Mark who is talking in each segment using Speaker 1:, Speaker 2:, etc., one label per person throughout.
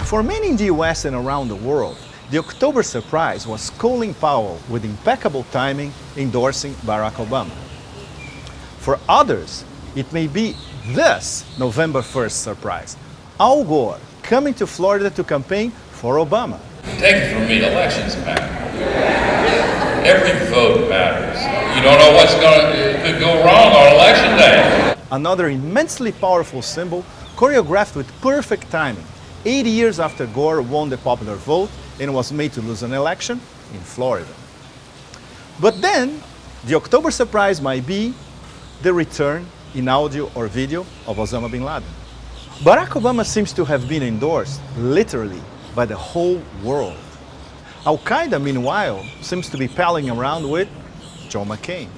Speaker 1: For many in the US and around the world, the October surprise was Colin Powell with impeccable timing endorsing Barack Obama. For others, it may be this November 1st surprise, Al Gore coming to Florida to campaign for Obama.
Speaker 2: Take it from me, elections matter. Every vote matters. You don't know what's could go wrong on election day.
Speaker 1: Another immensely powerful symbol choreographed with perfect timing, 80 years after Gore won the popular vote and was made to lose an election in Florida. But then, the October surprise might be the return in audio or video of Osama bin Laden. Barack Obama seems to have been endorsed, literally, by the whole world. Al-Qaeda, meanwhile, seems to be palling around with John McCain.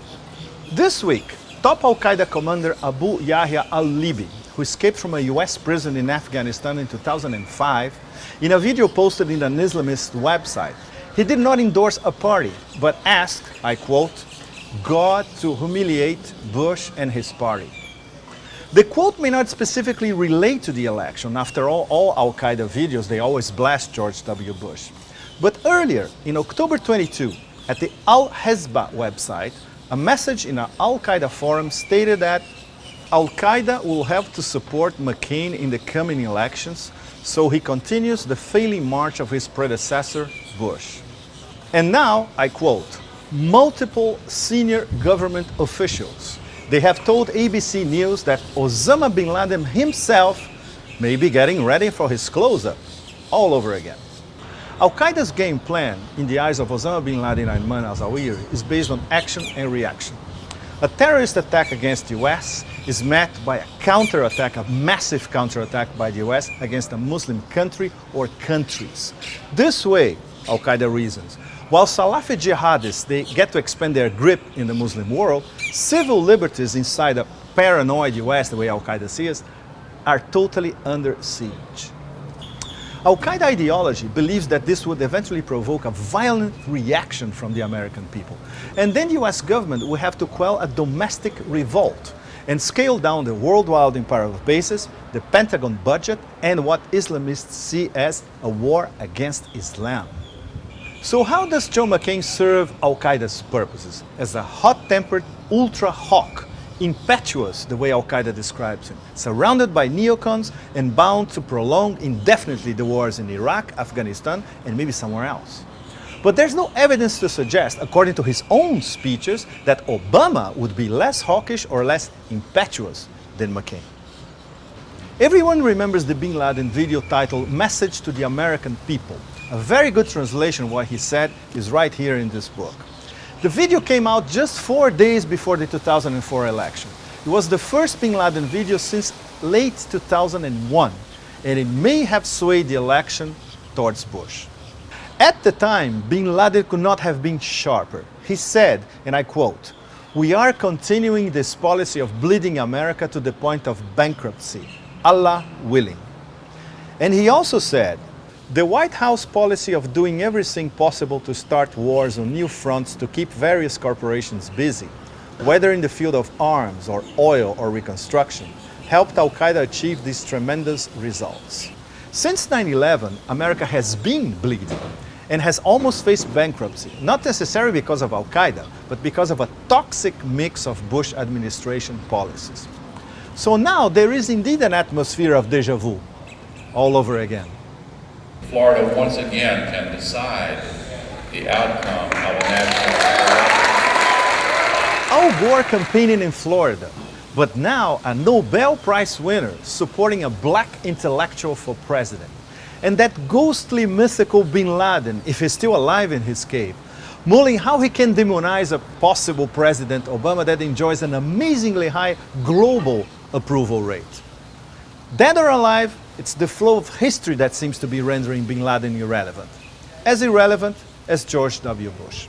Speaker 1: This week, top Al-Qaeda commander Abu Yahya al-Libi, who escaped from a US prison in Afghanistan in 2005, in a video posted in an Islamist website, he did not endorse a party, but asked, I quote, God to humiliate Bush and his party. The quote may not specifically relate to the election. After all Al-Qaeda videos, they always blast George W. Bush. But earlier, in October 22, at the Al-Hezbollah website, a message in an Al-Qaeda forum stated that Al-Qaeda will have to support McCain in the coming elections, so he continues the failing march of his predecessor, Bush. And now, I quote, multiple senior government officials, they have told ABC News that Osama bin Laden himself may be getting ready for his close-up all over again. Al-Qaeda's game plan, in the eyes of Osama bin Laden and Ayman al-Zawahiri, is based on action and reaction. A terrorist attack against the US is met by a counterattack, a massive counterattack by the US against a Muslim country or countries. This way, Al-Qaeda reasons, while Salafi jihadists, they get to expand their grip in the Muslim world, civil liberties inside a paranoid US, the way Al-Qaeda sees, are totally under siege. Al-Qaeda ideology believes that this would eventually provoke a violent reaction from the American people. And then the US government will have to quell a domestic revolt and scale down the worldwide empire of bases, the Pentagon budget, and what Islamists see as a war against Islam. So how does John McCain serve Al-Qaeda's purposes? As a hot-tempered ultra-hawk, impetuous, the way Al-Qaeda describes him, surrounded by neocons and bound to prolong indefinitely the wars in Iraq, Afghanistan, and maybe somewhere else. But there's no evidence to suggest, according to his own speeches, that Obama would be less hawkish or less impetuous than McCain. Everyone remembers the Bin Laden video titled Message to the American People. A very good translation of what he said is right here in this book. The video came out just 4 days before the 2004 election. It was the first Bin Laden video since late 2001, and it may have swayed the election towards Bush. At the time, Bin Laden could not have been sharper. He said, and I quote, "We are continuing this policy of bleeding America to the point of bankruptcy, Allah willing." And he also said, "The White House policy of doing everything possible to start wars on new fronts to keep various corporations busy, whether in the field of arms or oil or reconstruction, helped Al-Qaeda achieve these tremendous results." Since 9/11, America has been bleeding and has almost faced bankruptcy, not necessarily because of Al-Qaeda, but because of a toxic mix of Bush administration policies. So now there is indeed an atmosphere of déjà vu all over again.
Speaker 2: Florida once again can decide the outcome of a national election.
Speaker 1: Al Gore campaigning in Florida, but now a Nobel Prize winner supporting a black intellectual for president. And that ghostly mythical Bin Laden, if he's still alive in his cave, mulling how he can demonize a possible President Obama that enjoys an amazingly high global approval rate. Dead or alive, it's the flow of history that seems to be rendering Bin Laden irrelevant. As irrelevant as George W. Bush.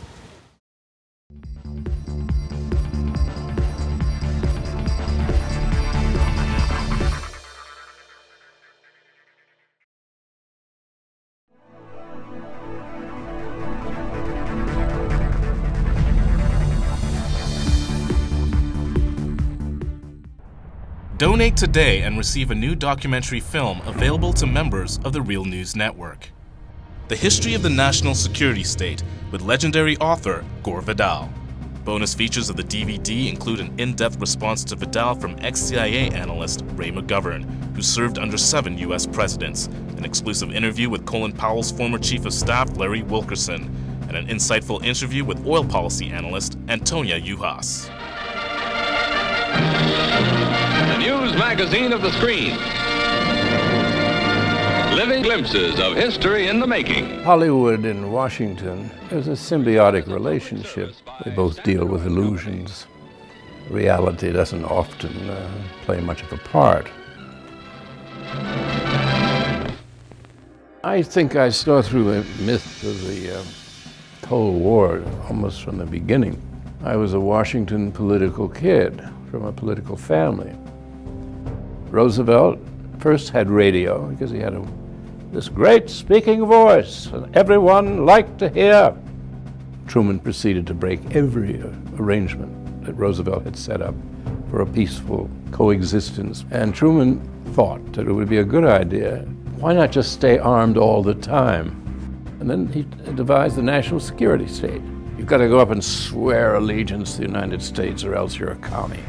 Speaker 3: Donate today and receive a new documentary film available to members of the Real News Network. The History of the National Security State with legendary author Gore Vidal. Bonus features of the DVD include an in-depth response to Vidal from ex-CIA analyst Ray McGovern, who served under 7 U.S. presidents, an exclusive interview with Colin Powell's former Chief of Staff Larry Wilkerson, and an insightful interview with oil policy analyst Antonia Juhas.
Speaker 4: The news magazine of the screen. Living glimpses of history in the making.
Speaker 5: Hollywood and Washington is a symbiotic relationship. They both deal with illusions. Reality doesn't often play much of a part. I think I saw through the myth of the Cold War almost from the beginning. I was a Washington political kid from a political family. Roosevelt first had radio because he had this great speaking voice and everyone liked to hear. Truman proceeded to break every arrangement that Roosevelt had set up for a peaceful coexistence. And Truman thought that it would be a good idea. Why not just stay armed all the time? And then he devised the national security state. You've got to go up and swear allegiance to the United States or else you're a commie.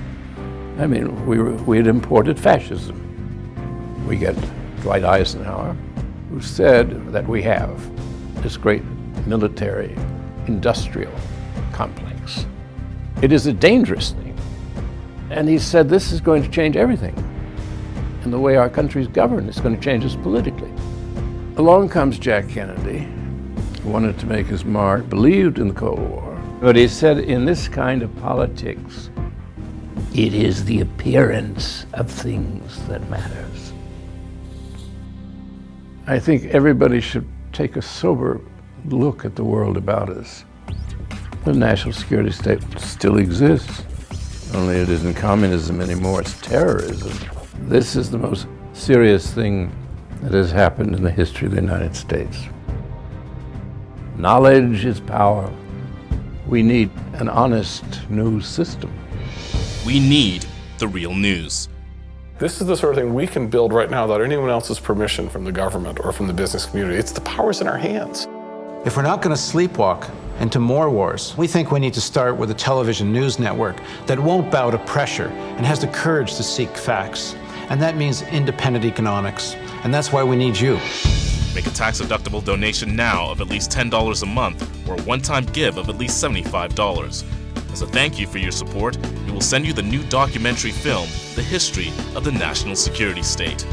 Speaker 5: I mean, we had imported fascism. We get Dwight Eisenhower, who said that we have this great military industrial complex. It is a dangerous thing. And he said this is going to change everything. And the way our country's governed is going to change us politically. Along comes Jack Kennedy, who wanted to make his mark, believed in the Cold War. But he said, in this kind of politics, it is the appearance of things that matters. I think everybody should take a sober look at the world about us. The national security state still exists, only it isn't communism anymore, it's terrorism. This is the most serious thing that has happened in the history of the United States. Knowledge is power. We need an honest news system.
Speaker 3: We need the real news.
Speaker 6: This is the sort of thing we can build right now without anyone else's permission from the government or from the business community. It's the power's in our hands.
Speaker 7: If we're not going to sleepwalk into more wars, we think we need to start with a television news network that won't bow to pressure and has the courage to seek facts. And that means independent economics. And that's why we need you.
Speaker 3: Make a tax-deductible donation now of at least $10 a month or a one-time give of at least $75. As a thank you for your support, we will send you the new documentary film, The History of the National Security State.